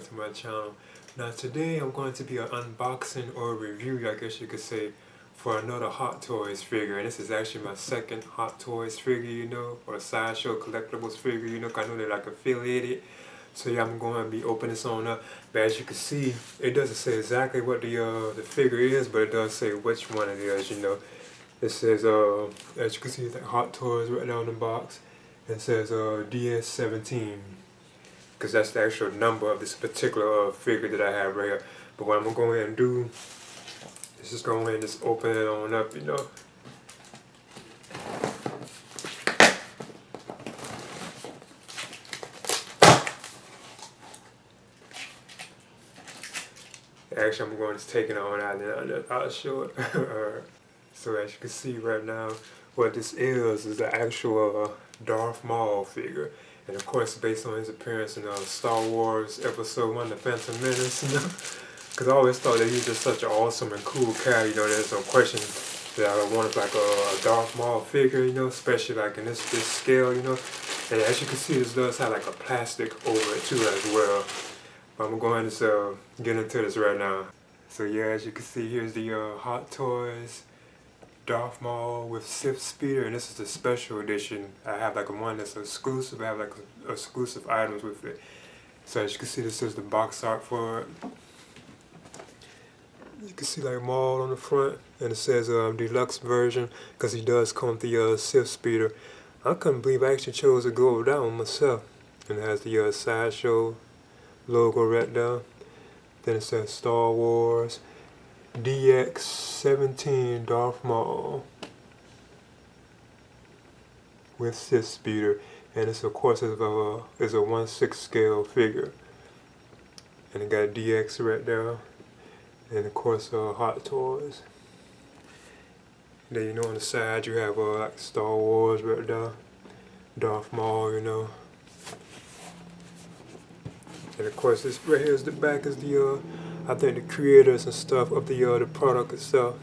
to my channel. Now today I'm going to be an unboxing or review, I guess you could say, for another Hot Toys figure. And this is actually my second Hot Toys figure, you know, or Sideshow Collectibles figure, you know, 'cause I know they're like affiliated. So yeah, I'm going to be opening this on up. But as you can see, it doesn't say exactly what the figure is, but it does say which one it is, you know. It says, as you can see, it's like Hot Toys right down the box. It says DS17, because that's the actual number of this particular figure that I have right here. But what I'm going to go ahead and do is just go ahead and just open it on up, you know. Actually, I'm going to take it on out and I'll show it. So as you can see right now, what this is the actual Darth Maul figure. And of course, based on his appearance in Star Wars Episode 1, The Phantom Menace, you know. Because I always thought that he was just such an awesome and cool character, you know. There's no question that I wanted like a Darth Maul figure, you know, especially like in this scale, you know. And as you can see, this does have like a plastic over it too as well. I'm going to go ahead and just get into this right now. So yeah, as you can see, here's the Hot Toys Darth Maul with Sith speeder, and this is the special edition. I have like a one that's exclusive. I have like exclusive items with it. So as you can see, this is the box art for it. You can see like Maul on the front, and it says deluxe version, because he does come with the Sith speeder. I couldn't believe I actually chose to go with that one myself. And it has the Sideshow logo right there. Then it says Star Wars DX17 Darth Maul with Sith speeder, and it's of course is a 1/6 scale figure, and it got DX right there, and of course Hot Toys. And then you know on the side you have like Star Wars right there, Darth Maul, you know. And of course, this right here is the back is the I think the creators and stuff of the product itself.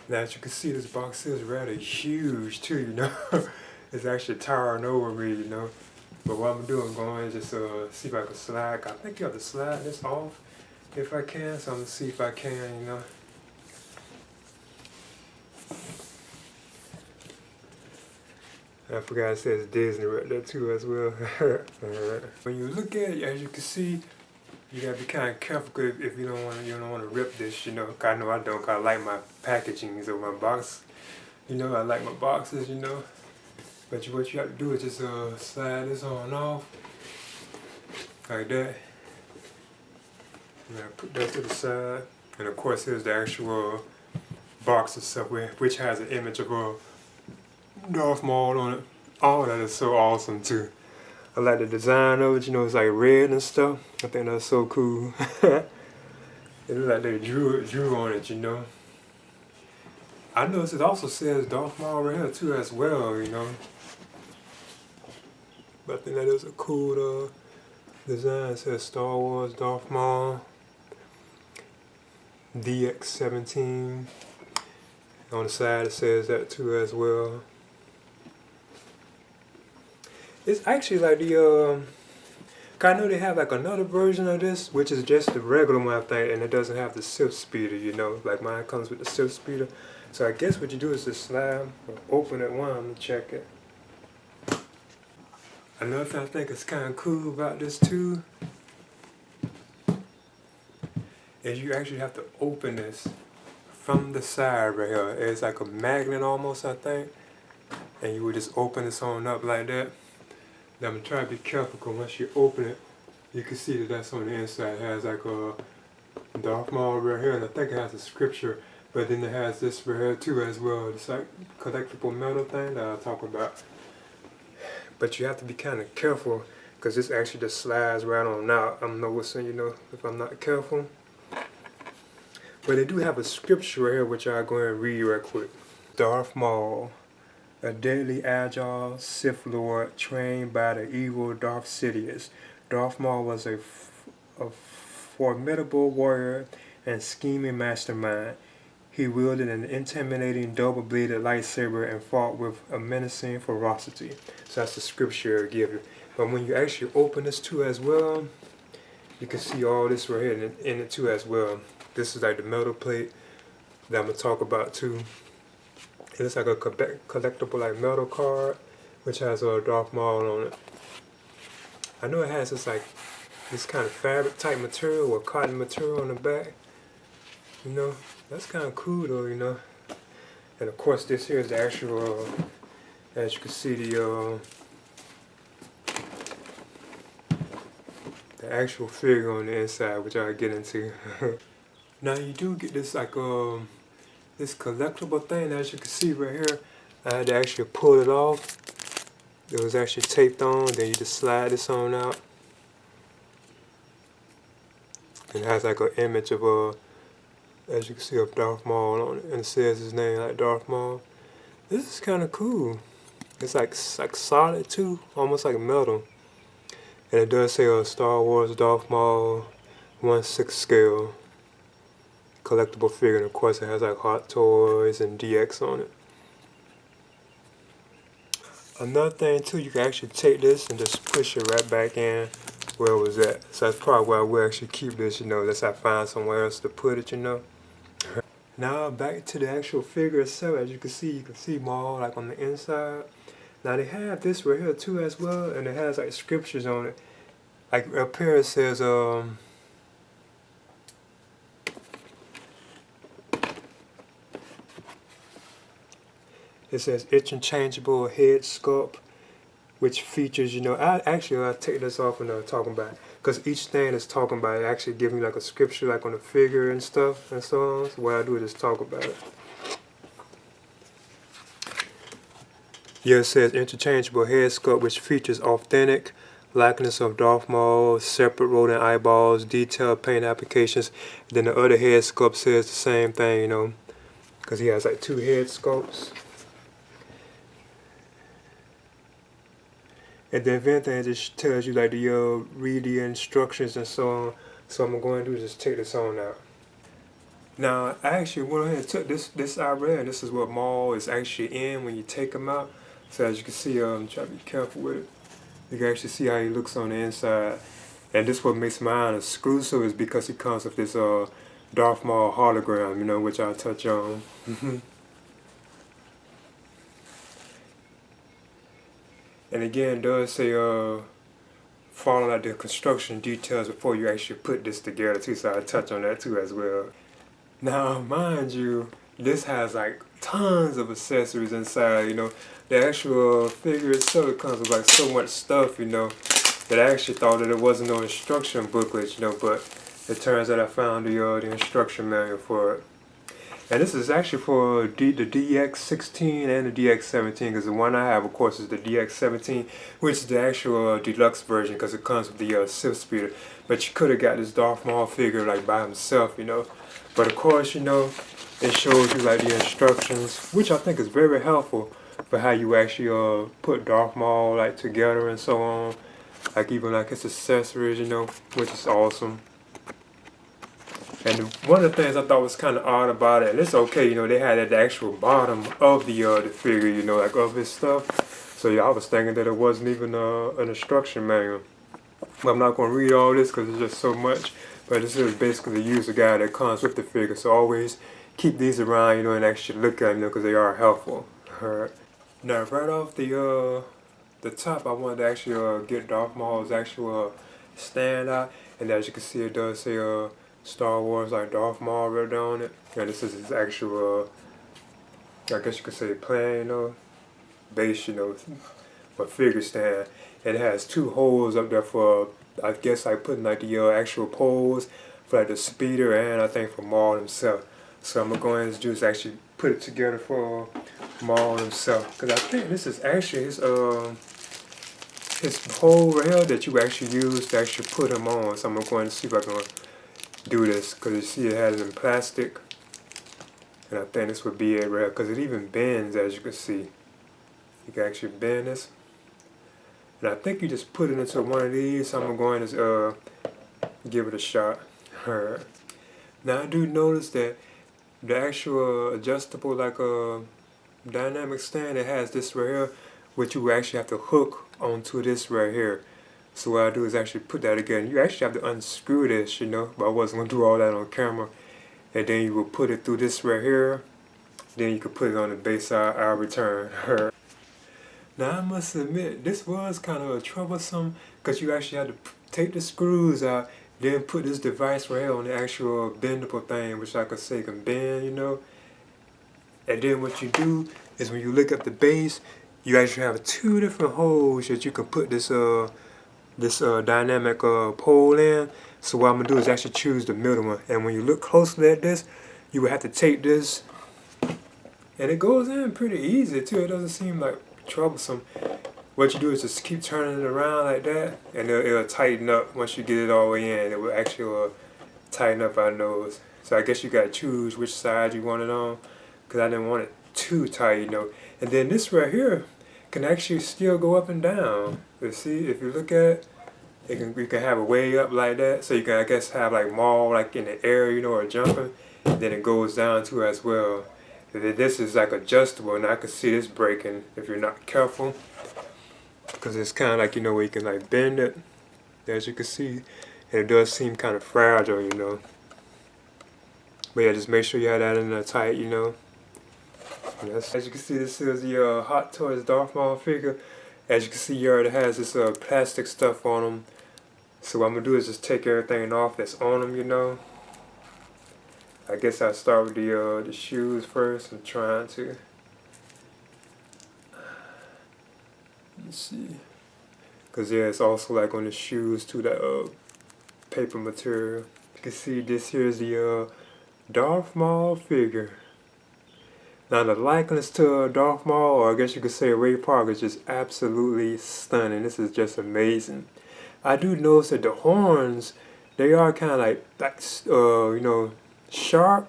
Now as you can see, this box is rather huge too, you know. It's actually towering over me, you know. But what I'm gonna do, I'm going to just see if I can slide. I think you have to slide this off if I can, so I'm gonna see if I can, you know. I forgot it says Disney right there too as well. When you look at it, as you can see, you gotta be kind of careful if you don't want to rip this, you know. 'Cause I know I don't. 'Cause I like my packaging of my box, you know. I like my boxes, you know. But what you have to do is just slide this on off like that. And put that to the side, and of course here's the actual box itself, which has an image of Darth Maul on it. Oh, that is so awesome too. I like the design of it, you know, it's like red and stuff. I think that's so cool. It looks like they drew on it, you know. I noticed it also says Darth Maul right here too as well, you know. But I think that is a cool design. It says Star Wars Darth Maul DX17. On the side it says that too as well. It's actually like I know they have like another version of this, which is just the regular one, I think, and it doesn't have the Sith speeder, you know. Like mine comes with the Sith speeder. So I guess what you do is just slide or open it one and check it. Another thing I think is kind of cool about this too is you actually have to open this from the side right here. It's like a magnet almost, I think. And you would just open this on up like that. Now I'm going to try to be careful, because once you open it, you can see that that's on the inside. It has like a Darth Maul right here, and I think it has a scripture. But then it has this right here too as well. It's like collectible metal thing that I'll talk about. But you have to be kind of careful, because this actually just slides right on out. I'm noticing, you know, if I'm not careful. But they do have a scripture right here, which I'll go ahead and read right quick. Darth Maul, a deadly agile Sith Lord trained by the evil Darth Sidious. Darth Maul was a formidable warrior and scheming mastermind. He wielded an intimidating double-bladed lightsaber and fought with a menacing ferocity. So that's the scripture given. But when you actually open this too as well, you can see all this right here in it too as well. This is like the metal plate that I'm going to talk about too. It's like a collectible like metal card, which has a Darth Maul on it. I know it has this kind of fabric type material or cotton material on the back. You know, that's kind of cool though, you know. And of course this here is the actual, as you can see, the actual figure on the inside, which I'll get into. Now you do get this like this collectible thing, as you can see right here. I had to actually pull it off. It was actually taped on, then you just slide this on out. And it has like an image of as you can see, of Darth Maul on it, and it says his name like Darth Maul. This is kind of cool. It's like solid too, almost like metal. And it does say Star Wars Darth Maul 1/6 scale collectible figure, and of course it has like Hot Toys and DX on it. Another thing too, you can actually take this and just push it right back in where it was at. So that's probably where I will actually keep this, you know, unless I find somewhere else to put it, you know. Now back to the actual figure itself. As you can see Maul like on the inside. Now they have this right here too as well, and it has like scriptures on it. Like up here it says it says Interchangeable head sculpt, which features, you know, I'll take this off and talking about it, because each thing is talking about it actually giving me like a scripture like on the figure and stuff and so on. So what I do is just talk about it. Yeah, it says Interchangeable head sculpt, which features authentic likeness of Darth Maul, separate rodent eyeballs, detailed paint applications. Then the other head sculpt says the same thing, you know, because he has like two head sculpts. And then if anything, it just tells you like the read the instructions and so on. So I'm going to do is just take this on out. Now I actually went ahead and took this out right here, and this is what Maul is actually in when you take him out. So as you can see, try to be careful with it. You can actually see how he looks on the inside. And this what makes mine exclusive is because it comes with this Darth Maul hologram, you know, which I'll touch on. And again, it does say follow out the construction details before you actually put this together too, so I'll touch on that too as well. Now, mind you, this has like tons of accessories inside, you know. The actual figure itself, it comes with like so much stuff, you know, that I actually thought that it wasn't no instruction booklet, you know, but it turns out I found the instruction manual for it. And this is actually for the DX16 and the DX17, because the one I have, of course, is the DX17, which is the actual deluxe version, because it comes with the Sith speeder. But you could have got this Darth Maul figure like by himself, you know. But of course, you know, it shows you like the instructions, which I think is very helpful for how you actually put Darth Maul like together and so on. Like even like his accessories, you know, which is awesome. And one of the things I thought was kind of odd about it, and it's okay, you know, they had at the actual bottom of the figure, you know, like of his stuff. So yeah, I was thinking that it wasn't even an instruction manual. But I'm not going to read all this because it's just so much. But this is basically the user guide that comes with the figure. So always keep these around, you know, and actually look at them, you know, because they are helpful. Alright. Now, right off the top, I wanted to actually get Darth Maul's actual stand out. And as you can see, it does say Star Wars like Darth Maul right on it. And this is his actual, I guess you could say plan, you know, base, you know, or figure stand. And it has two holes up there for, I guess like putting like the actual poles for like the speeder and I think for Maul himself. So I'm going to go ahead and just actually put it together for Maul himself. Because I think this is actually his hole right here that you actually use to actually put him on. So I'm going to go ahead and see if I can do this, because you see it has it in plastic, and I think this would be it right, because it even bends, as you can see. You can actually bend this, and I think you just put it into one of these. So I'm going to give it a shot. Alright. Now I do notice that the actual adjustable like a dynamic stand, it has this right here, which you actually have to hook onto this right here. So what I do is actually put that again. You actually have to unscrew this, you know, but I wasn't gonna do all that on camera. And then you will put it through this right here. Then you can put it on the base side. I'll return her. Now I must admit, this was kind of troublesome because you actually had to take the screws out, then put this device right here on the actual bendable thing, which I could say can bend, you know. And then what you do is when you look at the base, you actually have two different holes that you can put this dynamic pole in. So what I'm gonna do is actually choose the middle one. And when you look closely at this, you would have to take this, and it goes in pretty easy too. It doesn't seem like troublesome. What you do is just keep turning it around like that, and it'll tighten up once you get it all the way in. It will actually tighten up our nose. So I guess you gotta choose which side you want it on, because I didn't want it too tight, you know. And then this right here can actually still go up and down. You see, if you look at it, you can have it way up like that. So you can, I guess, have like Maul like in the air, you know, or jumping. And then it goes down too as well. And then this is like adjustable, and I can see this breaking if you're not careful. Because it's kind of like, you know, where you can like bend it, as you can see. And it does seem kind of fragile, you know. But yeah, just make sure you have that in there tight, you know. Yes. As you can see, this is the Hot Toys Darth Maul figure. As you can see, he already has this plastic stuff on him. So what I'm going to do is just take everything off that's on him, you know. I guess I'll start with the shoes first. I'm trying to. Let's see. Because yeah, it's also like on the shoes too, that paper material. You can see this here is the Darth Maul figure. Now the likeness to Darth Maul, or I guess you could say Ray Park, is just absolutely stunning. This is just amazing. I do notice that the horns, they are kind of like you know, sharp.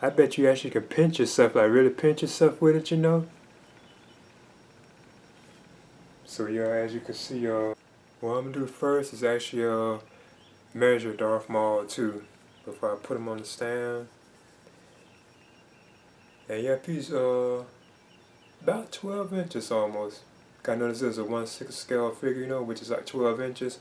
I bet you actually can pinch yourself, like really pinch yourself with it, you know. So yeah, as you can see, what I'm gonna do first is actually measure Darth Maul too before I put him on the stand. And yeah, he's about 12 inches almost. I know this is a 1/6 scale figure, you know, which is like 12 inches.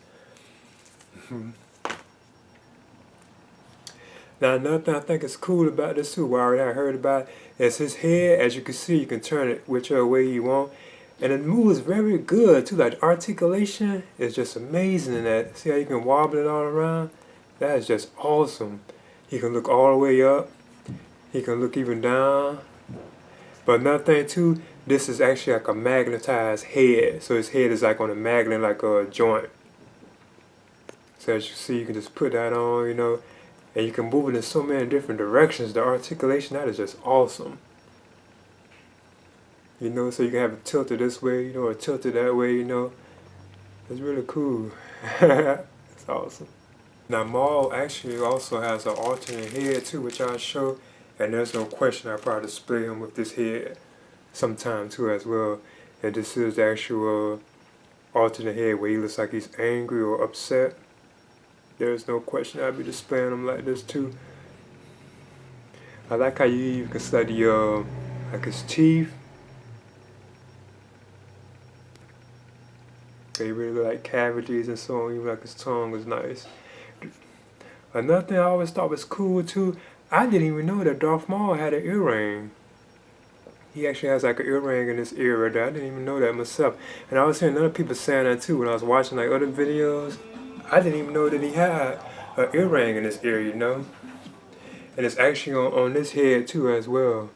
Now another thing I think is cool about this too, what I already heard about, is his head. As you can see, you can turn it whichever way you want. And it moves very good too. Like articulation is just amazing in that. See how you can wobble it all around? That is just awesome. He can look all the way up. He can look even down. But another thing too, this is actually like a magnetized head. So his head is like on a magnet, like a joint. So as you see, you can just put that on, you know, and you can move it in so many different directions. The articulation, that is just awesome. You know, so you can have it tilted this way, you know, or tilted that way, you know. It's really cool. It's awesome. Now Maul actually also has an alternate head too, which I'll show. And there's no question I'll probably display him with this head sometime too as well. And this is the actual alternate head where he looks like he's angry or upset. There's no question I'll be displaying him like this too. I like how you can study like his teeth. They really look like cavities and so on, even like his tongue was nice. Another thing I always thought was cool too, I didn't even know that Darth Maul had an earring. He actually has like an earring in his ear right there. I didn't even know that myself. And I was hearing other people saying that too when I was watching like other videos. I didn't even know that he had an earring in his ear, you know. And it's actually on this head too as well.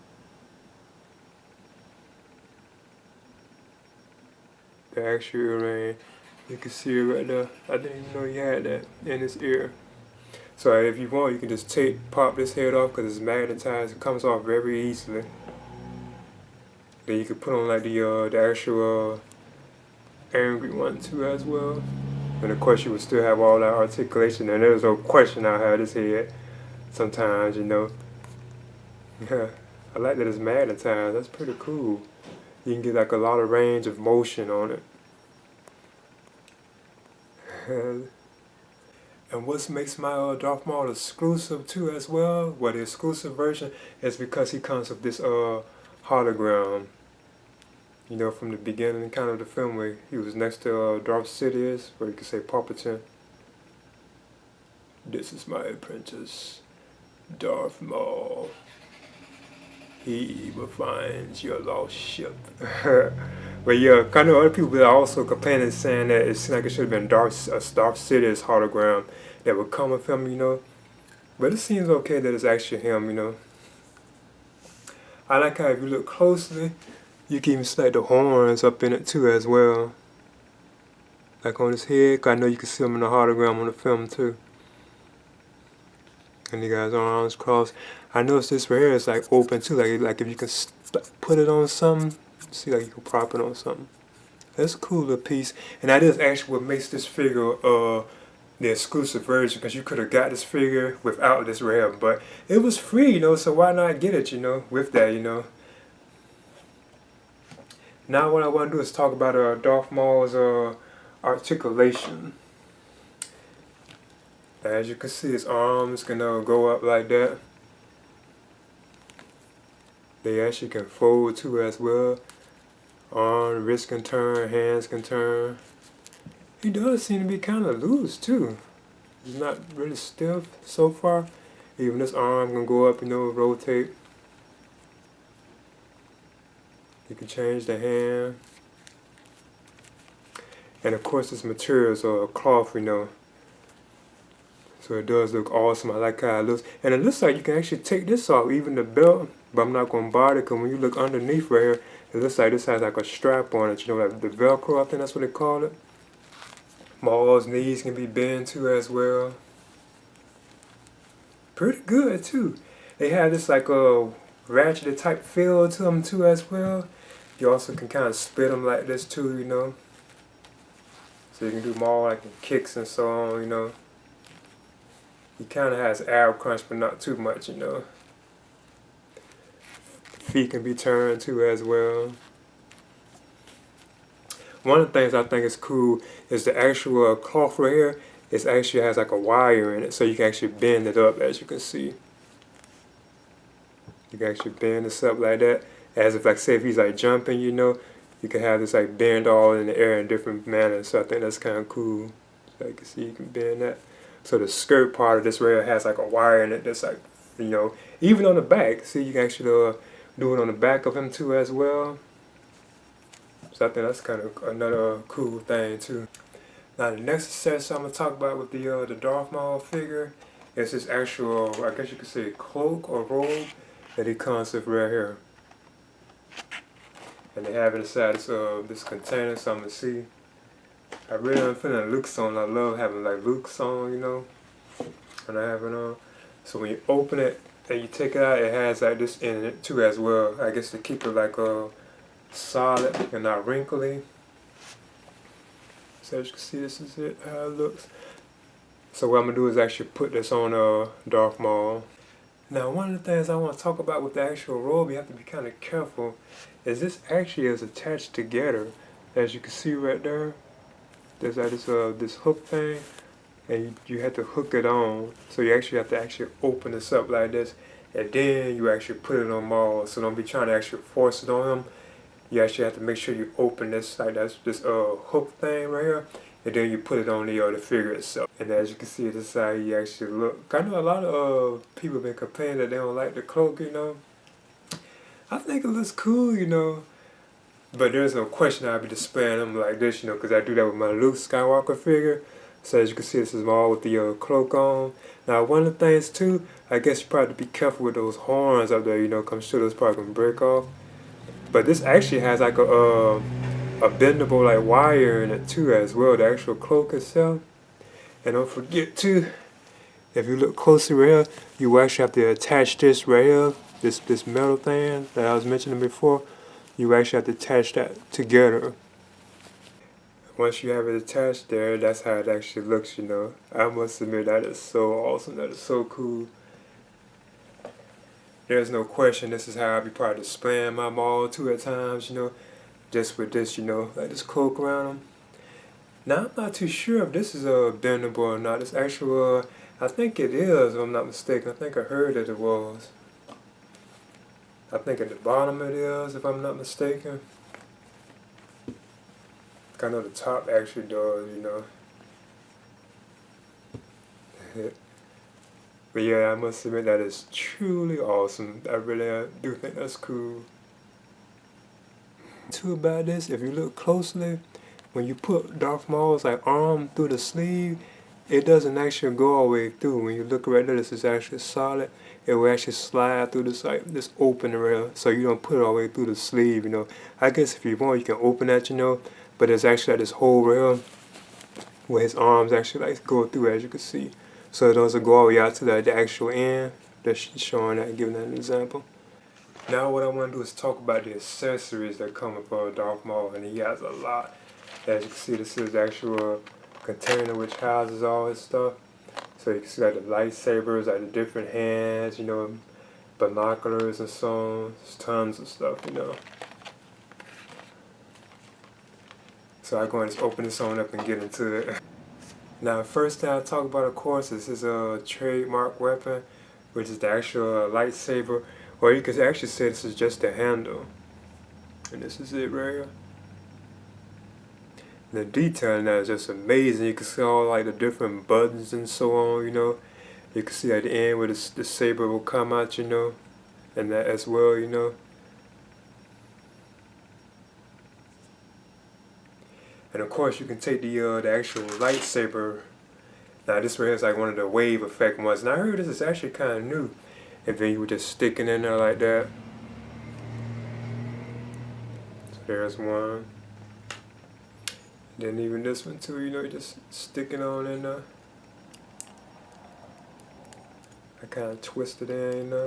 The actual earring, you can see it right there. I didn't even know he had that in his ear. So if you want, you can just pop this head off because it's magnetized. It comes off very easily. Then you can put on like the actual angry one too as well. And of course you would still have all that articulation, and there's no question I'll have this head sometimes, you know. Yeah, I like that it's magnetized. That's pretty cool. You can get like a lot of range of motion on it. And And what makes my Darth Maul exclusive too as well, well the exclusive version is because he comes with this hologram. You know, from the beginning kind of the film where he was next to Darth Sidious, or you could say Palpatine. This is my apprentice, Darth Maul. He will find your lost ship. But yeah, kind of other people are also complaining, saying that it seems like it should have been Darth Sidious hologram that would come with him, you know. But it seems okay that it's actually him, you know. I like how if you look closely, you can even see like the horns up in it too as well. Like on his head, 'cause I know you can see him in the hologram on the film too. And he got his arms crossed. I noticed this right here is like open too, like if you can put it on something, see like you can prop it on something. That's a cool little piece, and that is actually what makes this figure the exclusive version, because you could have got this figure without this right here, but it was free, you know, so why not get it, you know, with that, you know. Now what I want to do is talk about Darth Maul's articulation. As you can see, his arms can go up like that. They actually can fold too as well. Arm, wrist can turn, hands can turn. He does seem to be kind of loose too. He's not really stiff so far. Even this arm can go up, you know, rotate. You can change the hand. And of course this material is a cloth, you know. So it does look awesome. I like how it looks. And it looks like you can actually take this off, even the belt. But I'm not going to bother, because when you look underneath right here, it looks like this has like a strap on it. You know, like the Velcro, I think that's what they call it. Maul's knees can be bent too as well. Pretty good too. They have this like a ratchet type feel to them too as well. You also can kind of split them like this too, you know. So you can do Maul like in kicks and so on, you know. He kind of has ab crunch, but not too much, you know. Feet can be turned too as well. One of the things I think is cool is the actual cloth right here. It actually has like a wire in it, so you can actually bend it up, as you can see. You can actually bend this up like that, as if, like, say if he's like jumping, you know, you can have this like bend all in the air in different manners. So I think that's kind of cool. So you can see you can bend that. So the skirt part of this rail has like a wire in it that's like, you know, even on the back. See, you can actually do it on the back of him too as well. So I think that's kind of another cool thing too. Now the next accessory I'm going to talk about with the Darth Maul figure is this actual, I guess you could say, cloak or robe that he comes with right here. And they have it inside this container, so I'm going to see. I really am feeling Luke's on. I love having like Luke's on, you know, and I have it on. So when you open it and you take it out, it has like this in it too as well. I guess to keep it like solid and not wrinkly. So as you can see, this is it, how it looks. So what I'm gonna do is actually put this on Darth Maul. Now one of the things I want to talk about with the actual robe, you have to be kind of careful, is this actually is attached together. As you can see right there, there's like this hook thing, and you have to hook it on. So you actually have to actually open this up like this, and then you actually put it on Maul. So don't be trying to actually force it on him. You actually have to make sure you open this, like that's this hook thing right here, and then you put it on the figure itself. And as you can see, this is how he actually look. I know a lot of people have been complaining that they don't like the cloak, you know. I think it looks cool, you know. But there's no question I'll be displaying them like this, you know, because I do that with my Luke Skywalker figure. So as you can see, this is Maul with the cloak on. Now one of the things too, I guess you probably have to be careful with those horns up there, you know, because I'm sure those probably going to break off. But this actually has like a bendable like wire in it too as well, the actual cloak itself. And don't forget too, if you look closely right here, you actually have to attach this right here, this metal thing that I was mentioning before. You actually have to attach that together. Once you have it attached there, that's how it actually looks, you know. I must admit, that is so awesome, that is so cool. There's no question this is how I'll be probably displaying my Maul too at times, you know. Just with this, you know, like this cloak around him. Now I'm not too sure if this is bendable or not. It's actual, I think it is if I'm not mistaken. I think I heard that it was. I think at the bottom it is if I'm not mistaken. I know the top actually does, you know. But yeah, I must admit that is truly awesome. I really do think that's cool. Too about this, if you look closely, when you put Darth Maul's like arm through the sleeve, it doesn't actually go all the way through. When you look right there, this is actually solid. It will actually slide through this like this open rail, so you don't put it all the way through the sleeve. You know, I guess if you want, you can open that. You know, but there's actually like this whole rail where his arms actually like go through, as you can see. So it doesn't go all the way out to the actual end. That's showing that, giving that an example. Now what I want to do is talk about the accessories that come with Darth Maul, and he has a lot. As you can see, this is the actual container which houses all his stuff. So you can see like the lightsabers, like the different hands, you know, binoculars and so on. There's tons of stuff, you know. So I'm going to just open this on up and get into it. Now, first thing I'll talk about, of course, is his trademark weapon, which is the actual lightsaber. Or you could actually say this is just the handle. And this is it right here. The detail in that is just amazing. You can see all like the different buttons and so on, you know. You can see at the end where the saber will come out, you know. And that as well, you know. And of course you can take the actual lightsaber. Now this right here is like one of the wave effect ones. And I heard this is actually kind of new. And then you would just stick it in there like that. So there's one. Then even this one too, you know, you just stick it on in there. I kind of twist it in, you know.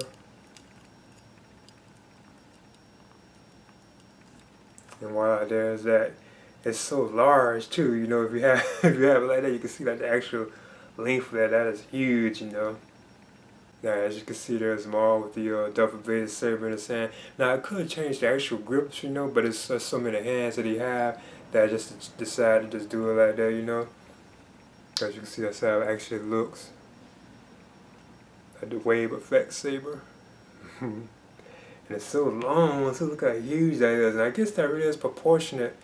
And voila, there's that. It's so large too, you know. If you have if you have it like that, you can see like the actual length of that. That is huge, you know. Now, as you can see, there's Maul with the double bladed saber in his hand. Now, I could change the actual grips, you know, but it's so many hands that he have that I just decided to just do it like that, you know. As you can see, that's how it actually looks. Like the wave effect saber. And it's so long, so look how huge that is. And I guess that really is proportionate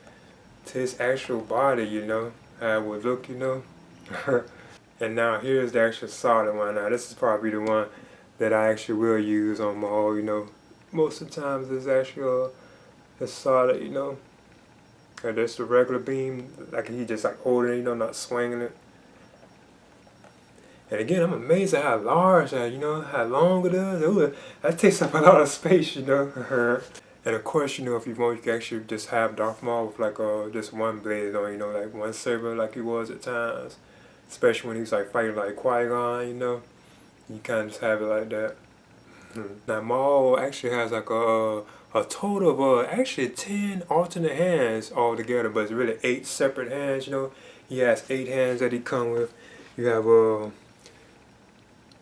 to his actual body, you know, how it would look, you know. And now here's the actual solid one. Now this is probably the one that I actually will use on Maul, you know. Most of the times it's actually a solid, you know. And that's the regular beam, like he just like holding it, you know, not swinging it. And again, I'm amazed at how large that, you know, how long it is. Ooh, that takes up a lot of space, you know. And of course, you know, if you want, you can actually just have Darth Maul with like just one blade on, you know, like one saber like he was at times. Especially when he was like fighting like Qui-Gon, you know. You kind of just have it like that. Now Maul actually has like a total of actually 10 alternate hands altogether, but it's really 8 separate hands, you know. He has 8 hands that he come with. You have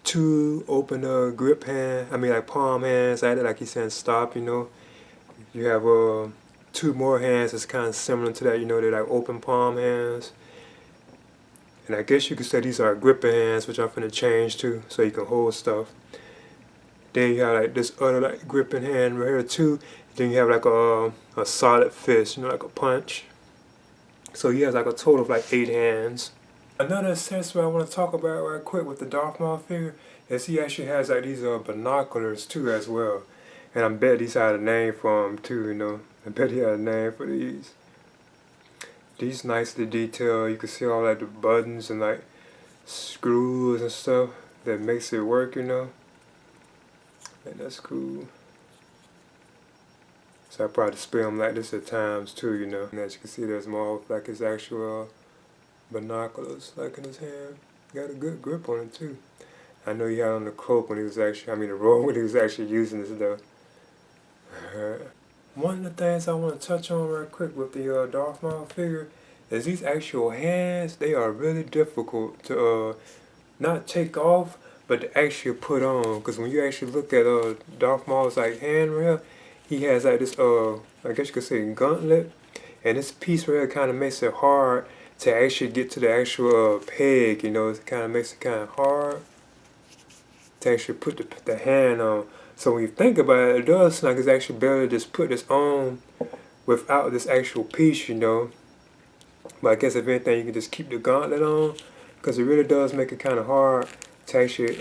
2 open grip hands, I mean like palm hands at it, like he's saying stop, you know. You have 2 more hands that's kind of similar to that, you know, they're like open palm hands. And I guess you could say these are gripping hands, which I'm finna change to, so you can hold stuff. Then you have like this other like gripping hand right here too. Then you have like a solid fist, you know, like a punch. So he has like a total of like 8 hands. Another accessory I want to talk about right quick with the Darth Maul figure is he actually has like these binoculars too as well. And I bet these had a name for them too, you know. I bet he had a name for these. These nicely detailed. You can see all like the buttons and like screws and stuff that makes it work, you know. And that's cool. So I probably display them like this at times too, you know. And as you can see, there's more of like his actual binoculars like in his hand. Got a good grip on it too. I know he had on the cloak when he was actually, I mean the robe when he was actually using this though. One of the things I want to touch on right quick with the Darth Maul figure is these actual hands. They are really difficult to not take off, but to actually put on. Because when you actually look at Darth Maul's like hand rail, he has like this I guess you could say gauntlet, and this piece right here kind of makes it hard to actually get to the actual peg, you know, it kind of makes it kind of hard to actually put the hand on. So when you think about it, it does seem like it's actually better to just put this on without this actual piece, you know. But I guess if anything, you can just keep the gauntlet on, because it really does make it kind of hard to actually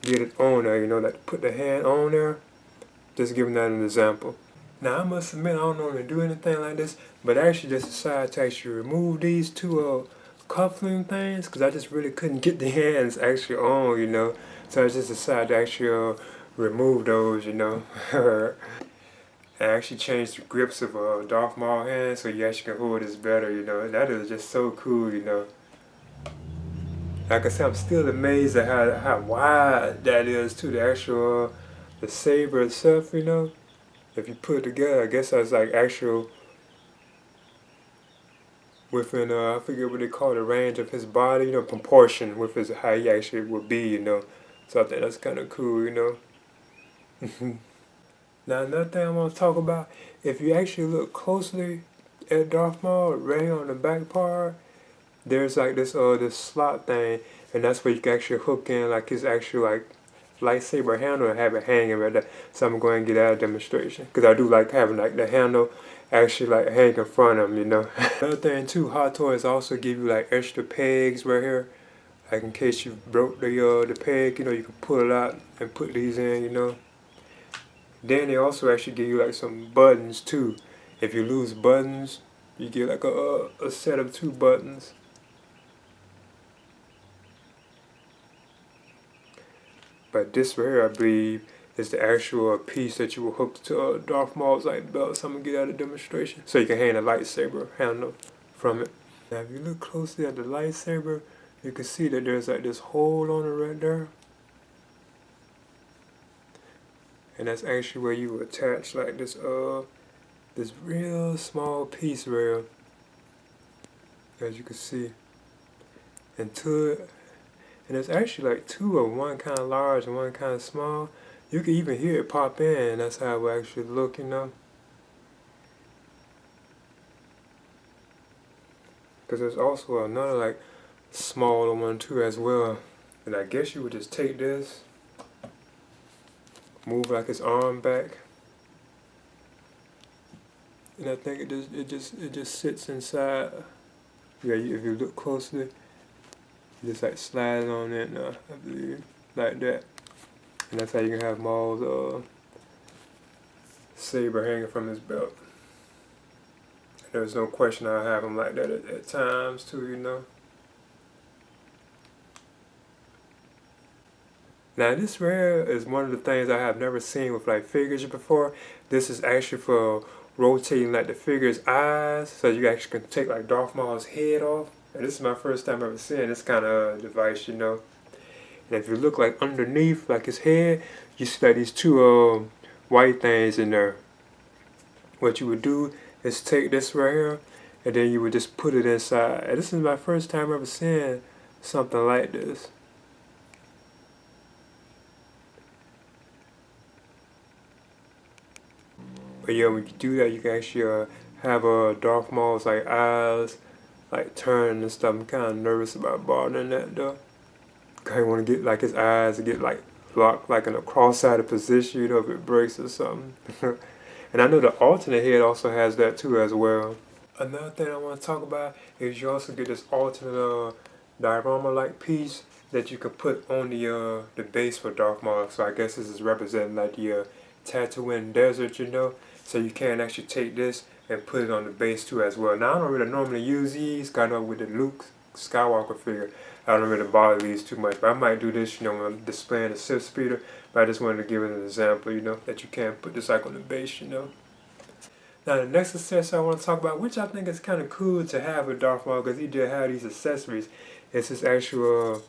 get it on there, you know, like put the hand on there. Just giving that an example. Now I must admit I don't normally do anything like this, but I actually just decided to actually remove these two cufflink things, because I just really couldn't get the hands actually on, you know. So I just decided to actually remove those, you know. I actually changed the grips of Darth Maul hands so you actually can hold this better, you know. That is just so cool, you know. Like I said, I'm still amazed at how wide that is to the actual the saber itself, you know. If you put it together, I guess that's like actual within I forget what they call the range of his body, you know, proportion with his how he actually would be, you know. So I think that's kind of cool, you know. Now another thing I want to talk about, if you actually look closely at Darth Maul, right here on the back part, there's like this this slot thing, and that's where you can actually hook in like his actual like lightsaber handle and have it hanging right there. So I'm going to get out a demonstration, because I do like having like the handle actually like hang in front of him, you know. Another thing too, Hot Toys also give you like extra pegs right here, like in case you broke the peg, you know, you can pull it out and put these in, you know. Then they also actually give you like some buttons too. If you lose buttons, you get like a set of 2 buttons. But this right here, I believe, is the actual piece that you will hook to Darth Maul's like belt. So I'm gonna get out a demonstration so you can hang a lightsaber handle from it. Now if you look closely at the lightsaber, you can see that there's like this hole on it right there. And that's actually where you attach like this this real small piece right here, as you can see, into it. And it's actually like 2 of one kind of large and one kind of small. You can even hear it pop in. That's how it will actually look, you know. Because there's also another like smaller one too as well. And I guess you would just take this, move like his arm back, and I think it just sits inside. Yeah, if you look closely, you just like slide it on in, I believe, like that. And that's how you can have Maul's saber hanging from his belt. There's no question I'll have him like that at times too, you know. Now this rare is one of the things I have never seen with like figures before. This is actually for rotating like the figure's eyes, so you actually can take like Darth Maul's head off. And this is my first time ever seeing this kind of device, you know. And if you look like underneath like his head, you see like these 2 white things in there. What you would do is take this right here, and then you would just put it inside. And this is my first time ever seeing something like this. But yeah, when you do that, you can actually have Darth Maul's like eyes like turn and stuff. I'm kind of nervous about bothering that though. I want to get like his eyes to get like locked like in a cross-sided position, you know, if it breaks or something. And I know the alternate head also has that too as well. Another thing I want to talk about is you also get this alternate diorama-like piece that you can put on the base for Darth Maul. So I guess this is representing like the Tatooine desert, you know. So you can actually take this and put it on the base too as well. Now I don't really normally use these, kind of with the Luke Skywalker figure. I don't really bother these too much, but I might do this, you know, when I'm displaying the Sith speeder. But I just wanted to give it an example, you know, that you can put this like on the base, you know. Now the next accessory I want to talk about, which I think is kind of cool to have with Darth Maul, because he did have these accessories, is his actual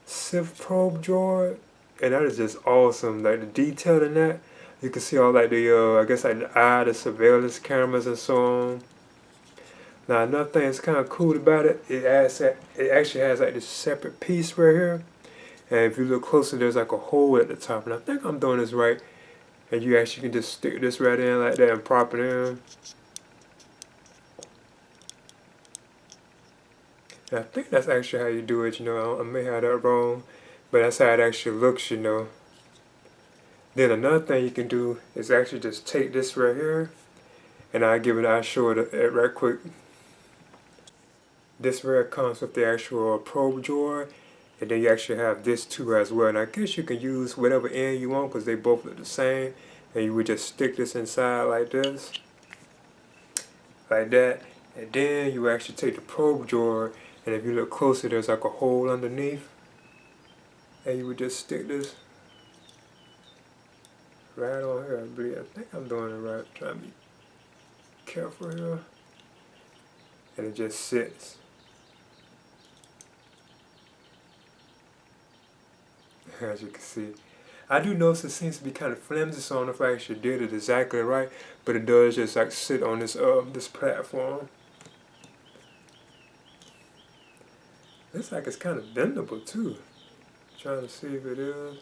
Sith probe droid, and that is just awesome. Like the detail in that, you can see all like the I guess like the eye, the surveillance cameras and so on. Now another thing that's kind of cool about it, it actually has like this separate piece right here, and if you look closer, there's like a hole at the top, and I think I'm doing this right. And you actually can just stick this right in like that and prop it in. And I think that's actually how you do it, you know. I may have that wrong, but that's how it actually looks, you know. Then another thing you can do is actually just take this right here, and I'll show it right quick. This right comes with the actual probe drawer, and then you actually have this too as well. And I guess you can use whatever end you want because they both look the same. And you would just stick this inside like this, like that. And then you actually take the probe drawer, and if you look closer, there's like a hole underneath. And you would just stick this right on here, I believe. I think I'm doing it right. I'm trying to be careful here. And it just sits. As you can see. I do notice it seems to be kind of flimsy, so I don't know if I actually did it exactly right, but it does just like sit on this this platform. Looks like it's kind of bendable too. Trying to see if it is.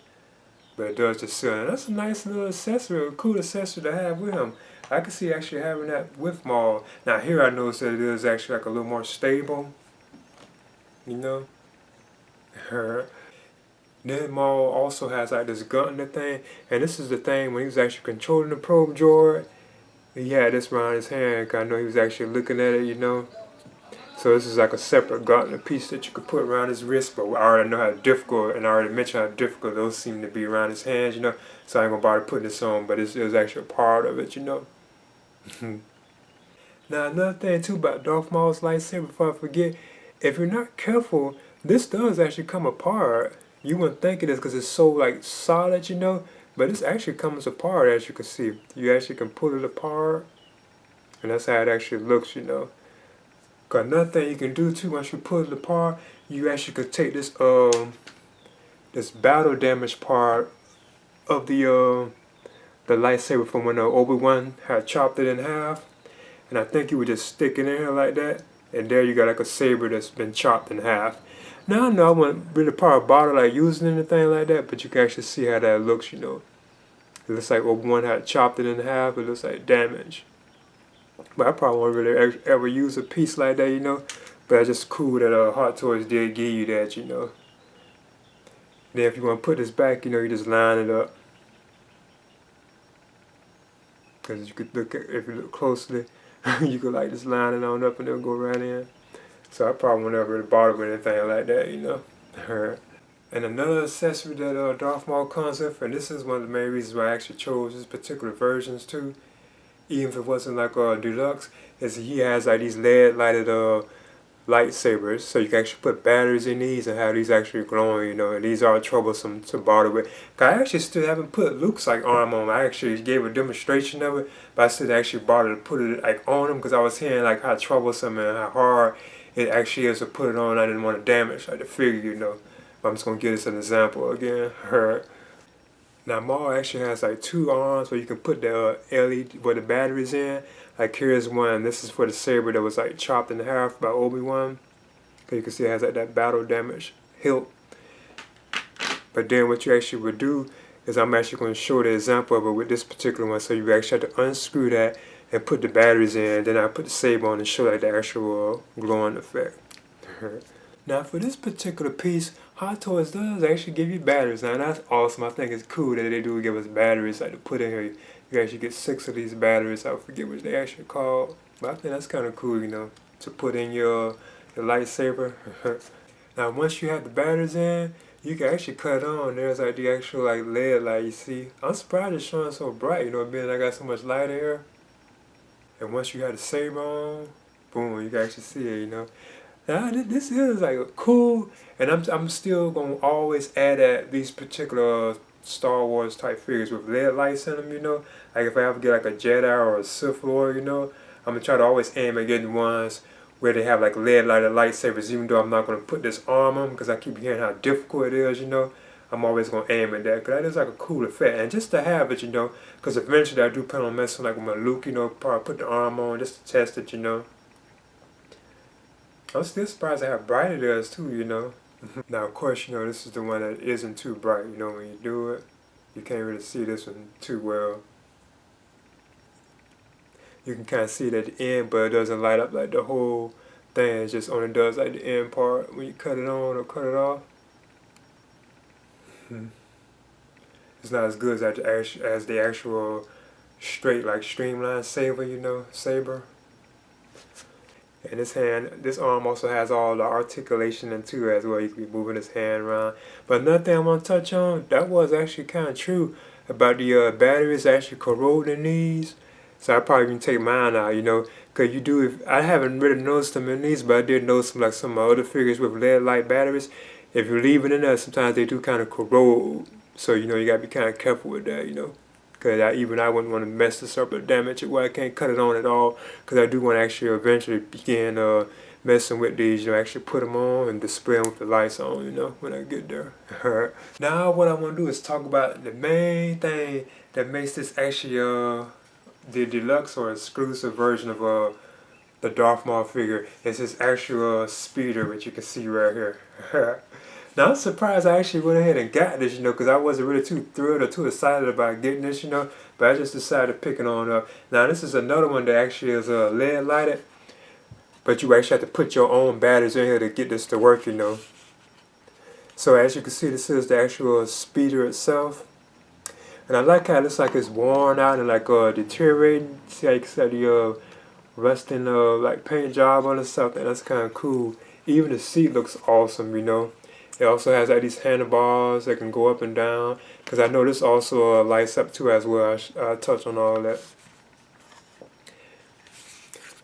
But it does just sit on. That's a nice little accessory, a cool accessory to have with him. I can see actually having that with Maul. Now here I notice that it is actually like a little more stable. You know? Then Maul also has like this gauntlet thing, and this is the thing when he was actually controlling the probe droid. He had this around his hand, 'cause I know he was actually looking at it, you know. So this is like a separate gauntlet piece that you could put around his wrist, but I already know how difficult, and I already mentioned how difficult those seem to be around his hands, you know. So I ain't gonna bother putting this on, but it was actually a part of it, you know. Now another thing too about Darth Maul's lightsaber, before I forget, if you're not careful, this does actually come apart. You wouldn't think it is because it's so like solid, you know, but this actually comes apart, as you can see. You actually can pull it apart, and that's how it actually looks, you know. Cause another thing you can do too, once you pull it apart, you actually could take this this battle damage part of the lightsaber from when Obi-Wan had chopped it in half, and I think you would just stick it in here like that, and there you got like a saber that's been chopped in half. Now I know I wouldn't really probably bother like using anything like that, but you can actually see how that looks, you know. It looks like Obi-Wan had chopped it in half. It looks like damage. But I probably won't really ever use a piece like that, you know. But it's just cool that Hot Toys did give you that, you know. Then if you want to put this back, you know, you just line it up. Because you could look at, if you look closely, you could like just line it on up and it'll go right in. So I probably won't ever really bother with anything like that, you know. And another accessory that Darth Maul comes with, and this is one of the main reasons why I actually chose this particular versions too, even if it wasn't like a deluxe, is he has like these LED lighted lightsabers, so you can actually put batteries in these and have these actually glowing, you know, and these are troublesome to bother with. Cause I actually still haven't put Luke's like arm on. I actually gave a demonstration of it, but I still actually bothered to put it like on him because I was hearing like how troublesome and how hard it actually is to put it on. I didn't want to damage like the figure, you know. But I'm just gonna give this an example again. Now Maul actually has like two arms where you can put the LED where the battery's in. Like here's one. This is for the saber that was like chopped in half by Obi-Wan. You can see it has like that battle damage hilt. But then what you actually would do is I'm actually going to show the example of it with this particular one. So you actually have to unscrew that and put the batteries in. Then I put the saber on and show like the actual glowing effect. Now for this particular piece, Hot Toys does actually give you batteries. Now that's awesome. I think it's cool that they do give us batteries like to put in here. You actually get 6 of these batteries. I forget what they actually called. But I think that's kind of cool, you know, to put in your lightsaber. Now once you have the batteries in, you can actually cut it on. There's like the actual like LED light, you see. I'm surprised it's showing so bright, you know, being I got so much light in here. And once you have the saber on, boom, you can actually see it, you know. Now this is like cool, and I'm still gonna always add at these particular Star Wars type figures with LED lights in them, you know. Like if I ever get like a Jedi or a Sith Lord, you know, I'm gonna try to always aim at getting ones where they have like LED lighted lightsabers, even though I'm not gonna put this arm on because I keep hearing how difficult it is, you know. I'm always gonna aim at that because that is like a cool effect, and just to have it, you know, because eventually I do plan on messing like with my Luke, you know, probably put the arm on just to test it, you know. I'm still surprised at how bright it is too, you know. Now of course, you know, this is the one that isn't too bright, you know, when you do it. You can't really see this one too well. You can kind of see it at the end, but it doesn't light up like the whole thing. It just only does like the end part when you cut it on or cut it off. It's not as good as the actual straight, like streamlined saber, you know, saber. And this arm also has all the articulation in too as well. You can be moving this hand around. But another thing I want to touch on, that was actually kind of true about the batteries actually corroding these. So I probably can take mine out, you know, because I haven't really noticed them in these, but I did notice them like some of my other figures with lead-light batteries. If you leave it in there, sometimes they do kind of corrode. So, you know, you got to be kind of careful with that, you know. Because I wouldn't want to mess this up or damage it where I can't cut it on at all. Because I do want to actually eventually begin messing with these, you know, actually put them on and display them with the lights on, you know, when I get there. Now what I want to do is talk about the main thing that makes this actually the deluxe or exclusive version of the Darth Maul figure. It's his actual speeder, which you can see right here. Now I'm surprised I actually went ahead and got this, you know, because I wasn't really too thrilled or too excited about getting this, you know, but I just decided to pick it on up. Now this is another one that actually is lead lighted, but you actually have to put your own batteries in here to get this to work, you know. So as you can see, this is the actual speeder itself. And I like how it looks like it's worn out and like deteriorating. See how you can see the rusting like paint job on it, something. That's kind of cool. Even the seat looks awesome, you know. It also has like these handlebars that can go up and down. Because I know this also lights up too as well. I'll touch on all that.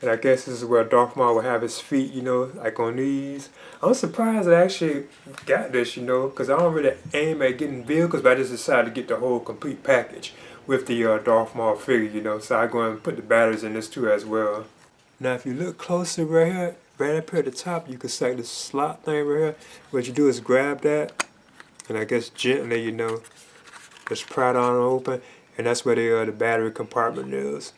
And I guess this is where Darth Maul will have his feet, you know, like on these. I'm surprised I actually got this, you know, because I don't really aim at getting vehicles, but I just decided to get the whole complete package with the Darth Maul figure, you know. So I go and put the batteries in this too as well. Now if you look closer right here, right up here at the top, you can see this slot thing right here. What you do is grab that, and I guess gently, you know, just pry it on open, and that's where the battery compartment is.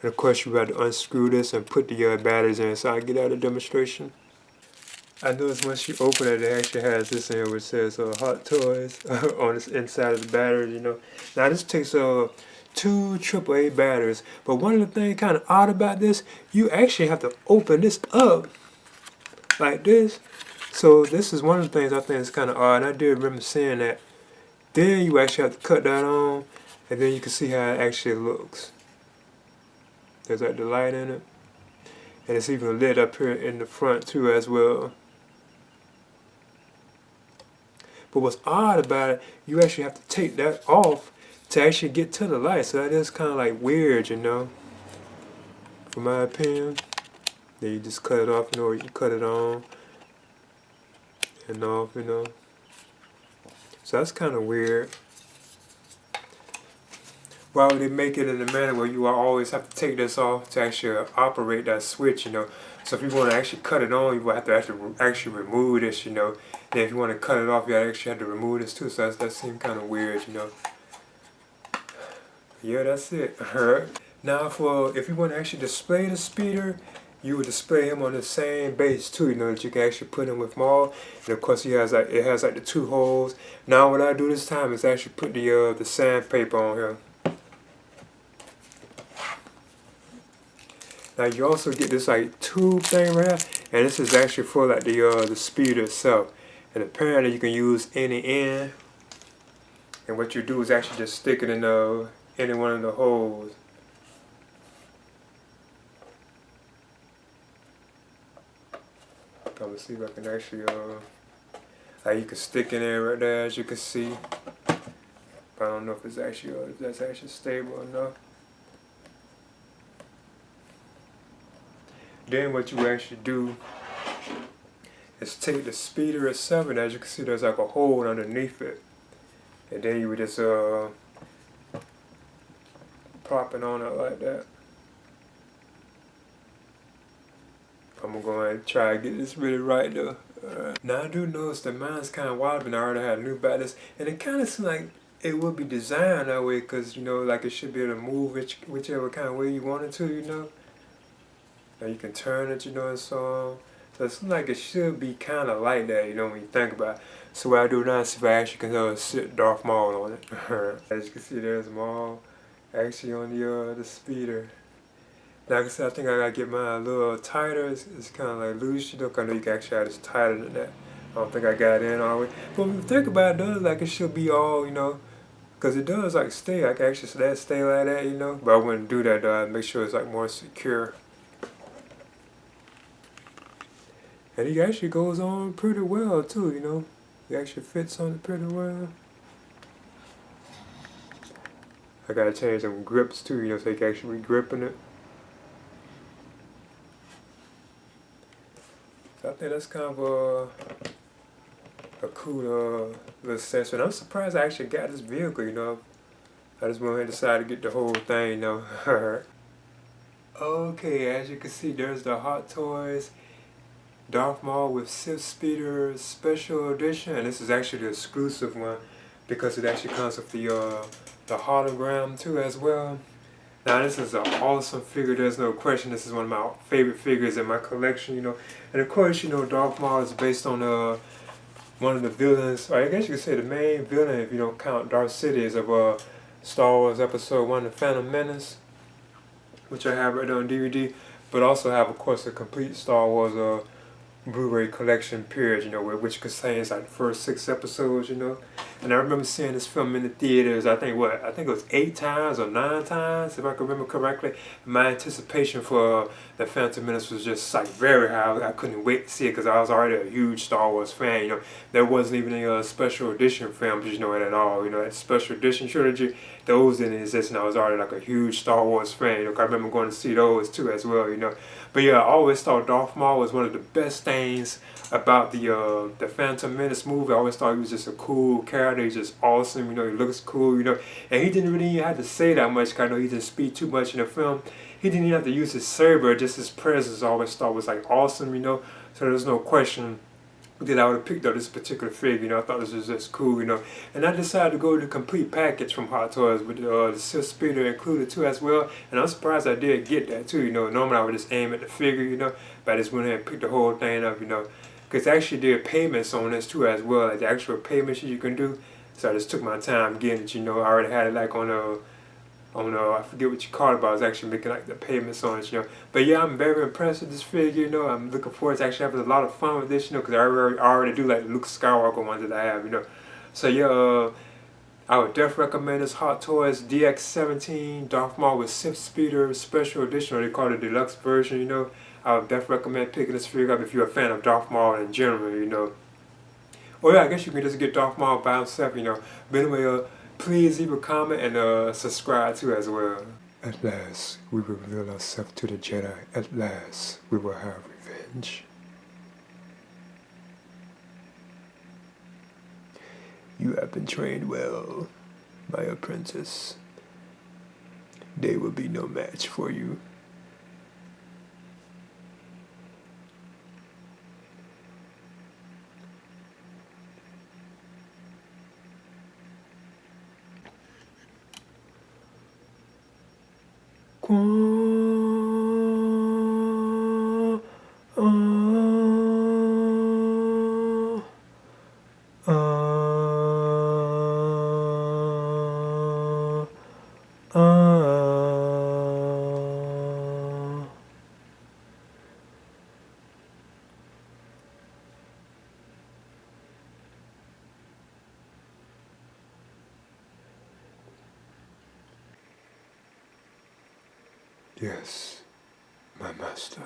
And of course, you have to unscrew this and put the batteries in. So I get out of demonstration. I noticed once you open it, it actually has this in here which says Hot Toys on the inside of the batteries, you know. Now this takes 2 AAA batteries, but one of the things kind of odd about this, you actually have to open this up like this. So this is one of the things I think is kind of odd, and I did remember seeing that. Then you actually have to cut that on, and then you can see how it actually looks. There's like the light in it, and it's even lit up here in the front too as well. But what's odd about it, you actually have to take that off to actually get to the light. So that is kind of like weird, you know, for my opinion. Then you just cut it off, you know, or you cut it on and off, you know. So that's kind of weird. Why would they make it in a manner where you always have to take this off to actually operate that switch, you know? So if you want to actually cut it on, you will have to actually remove this, you know. And if you want to cut it off, you actually have to remove this too. So that seems kind of weird, you know. Yeah, that's it. Now, if you want to actually display the speeder, you would display him on the same base too, you know, that you can actually put him with Maul. And of course, it has like the 2 holes. Now, what I do this time is actually put the sandpaper on here. Now you also get this like tube thing right here, and this is actually for like the speeder itself. And apparently you can use any end, and what you do is actually just stick it in any one of the holes. I'm gonna see if I can actually like you can stick it in right there, as you can see. But I don't know if it's actually if that's actually stable enough. Then what you actually do is take the speeder itself, and as you can see, there's like a hole underneath it, and then you would just prop it on it like that. I'm gonna go ahead and try to get this really right though. Now I do notice that mine's kind of wobbly, and I already had new batteries, and it kind of seems like it would be designed that way, because you know, like it should be able to move whichever kind of way you want it to, you know. Now you can turn it, you know, and so on. So it seems like it should be kind of like that, you know, when you think about it. So what I do now is see if I actually can sit Darth Maul on it. As you can see, there's Maul actually on the speeder. Like I said, I think I gotta get mine a little tighter. It's kind of like loose, you know. 'Cause I know you can actually have this tighter than that. I don't think I got it in all the way. But when you think about it, it does like it should be all, you know, because it does like stay. I can actually let it stay like that, you know. But I wouldn't do that though. I'd make sure it's like more secure. And he actually goes on pretty well too, you know. He actually fits on it pretty well. I gotta change some grips too, you know, so you can actually be gripping it. So I think that's kind of a cool little accessory. And I'm surprised I actually got this vehicle, you know. I just went ahead and decided to get the whole thing, you know. Okay, as you can see, there's the Hot Toys Darth Maul with Sith Speeder Special Edition, and this is actually the exclusive one because it actually comes with the hologram too as well. Now this is an awesome figure, there's no question. This is one of my favorite figures in my collection, you know. And of course, you know, Darth Maul is based on one of the villains, or I guess you could say the main villain if you don't count Darth Sidious of Star Wars Episode 1, The Phantom Menace, which I have right there on DVD, but also have, of course, a complete Star Wars Blu-ray collection period, you know, which contains like the first 6 episodes, you know. And I remember seeing this film in the theaters, I think it was 8 times or 9 times, if I can remember correctly. My anticipation for The Phantom Menace was just like very high. I couldn't wait to see it because I was already a huge Star Wars fan, you know. There wasn't even a special edition films, you know, at all, you know, that special edition trilogy, those didn't exist, and I was already like a huge Star Wars fan, you know. I remember going to see those too as well, you know. But yeah, I always thought Darth Maul was one of the best things about the Phantom Menace movie. I always thought he was just a cool character. He's just awesome, you know. He looks cool, you know. And he didn't really even have to say that much, because I know he didn't speak too much in the film. He didn't even have to use his saber. Just his presence I always thought was like awesome, you know. So there's no question that I would have picked up this particular figure, you know. I thought this was just cool, you know. And I decided to go to the complete package from Hot Toys with the Sith Speeder included too as well. And I'm surprised I did get that too, you know. Normally I would just aim at the figure, you know. But I just went ahead and picked the whole thing up, you know. Because actually did payments on this too as well, like the actual payments you can do. So I just took my time getting it, you know. I already had it like on I forget what you call it, but I was actually making like the payments on it, you know. But yeah, I'm very impressed with this figure, you know. I'm looking forward to actually having a lot of fun with this, you know, because I already do like the Luke Skywalker ones that I have, you know. So yeah, I would definitely recommend this Hot Toys DX-17 Darth Maul with Sith Speeder Special Edition, or they call it the deluxe version, you know. I would definitely recommend picking this figure up if you're a fan of Darth Maul in general, you know. Or yeah, I guess you can just get Darth Maul by himself, you know. But anyway, please leave a comment and subscribe too as well. At last, we will reveal ourselves to the Jedi. At last, we will have revenge. You have been trained well, my apprentice. They will be no match for you. Yes, my master.